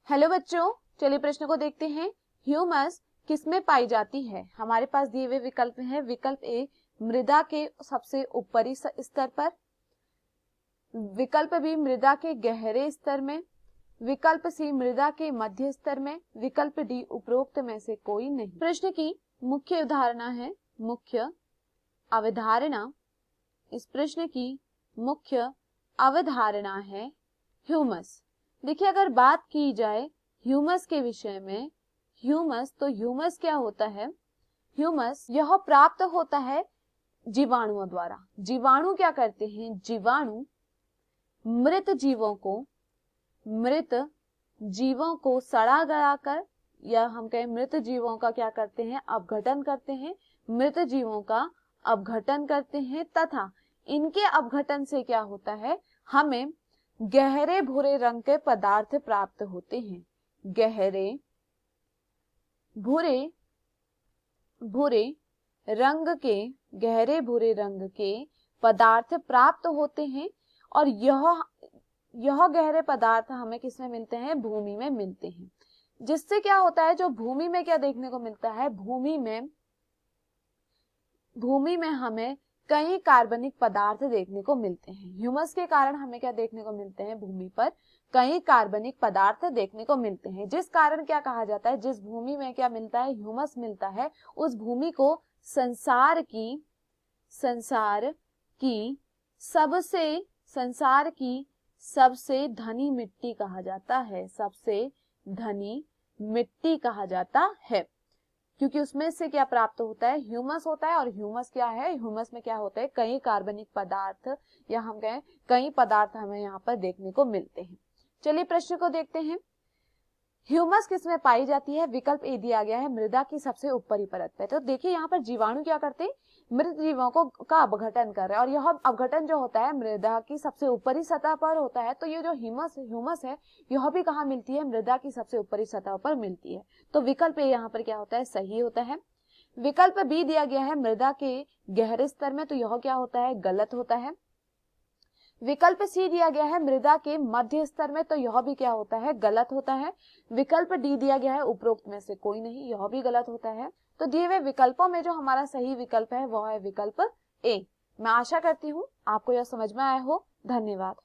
Hello बच्चों, चलिए प्रश्न को देखते हैं। ह्यूमस किसमें पाई जाती है? हमारे पास दिए हुए विकल्प हैं। विकल्प ए मृदा के सबसे ऊपरी स्तर पर, विकल्प बी मृदा के गहरे स्तर में, विकल्प सी मृदा के मध्य स्तर में, विकल्प डी उपरोक्त में से कोई नहीं। प्रश्न की मुख्य अवधारणा है, मुख्य अवधारणा, इस प्रश्न की मुख्य अवधारणा है ह्यूमस। देखिए, अगर बात की जाए ह्यूमस के विषय में, ह्यूमस तो ह्यूमस क्या होता है? ह्यूमस यह प्राप्त होता है जीवाणुओं द्वारा। जीवाणु क्या करते हैं? जीवाणु मृत जीवों को सड़ा गला कर, या हम कहें मृत जीवों का क्या करते हैं? अपघटन करते हैं। मृत जीवों का अपघटन करते हैं तथा इनके अपघटन से क्या होता है? हमें गहरे भूरे रंग के पदार्थ प्राप्त होते हैं। गहरे भूरे रंग के पदार्थ प्राप्त होते हैं और यह गहरे पदार्थ हमें किसमें मिलते हैं? भूमि में मिलते हैं। जिससे क्या होता है? जो भूमि में क्या देखने को मिलता है? भूमि में हमें कई कार्बनिक पदार्थ देखने को मिलते हैं। ह्यूमस के कारण हमें क्या देखने को मिलते हैं? भूमि पर कई कार्बनिक पदार्थ देखने को मिलते हैं, जिस कारण क्या कहा जाता है? जिस भूमि में क्या मिलता है? ह्यूमस मिलता है, उस भूमि को संसार की सबसे धनी मिट्टी कहा जाता है। सबसे धनी मिट्टी कहा जाता है, क्योंकि उसमें से क्या प्राप्त होता है? ह्यूमस होता है। और ह्यूमस क्या है? ह्यूमस में क्या होता है? कई कार्बनिक पदार्थ, या हम कहें कई पदार्थ हमें यहाँ पर देखने को मिलते हैं। चलिए प्रश्न को देखते हैं। ह्यूमस किसमें पाई जाती है? विकल्प ए दिया गया है मृदा की सबसे ऊपरी परत पे। तो देखिए, यहाँ पर जीवाणु क्या करते हैं? मृत जीवों का अपघटन कर रहे हैं, और यह अपघटन जो होता है मृदा की सबसे ऊपरी सतह पर होता है। तो ये जो ह्यूमस है, यह भी कहाँ मिलती है? मृदा की सबसे ऊपरी सतह पर मिलती है। तो विकल्प ए यहाँ पर क्या होता है? सही होता है। विकल्प बी दिया गया है मृदा के गहरे स्तर में, तो यह क्या होता है? गलत होता है। विकल्प सी दिया गया है मृदा के मध्य स्तर में, तो यह भी क्या होता है? गलत होता है। विकल्प डी दिया गया है उपरोक्त में से कोई नहीं, यह भी गलत होता है। तो दिए हुए विकल्पों में जो हमारा सही विकल्प है वह है विकल्प ए। मैं आशा करती हूँ आपको यह समझ में आया हो। धन्यवाद।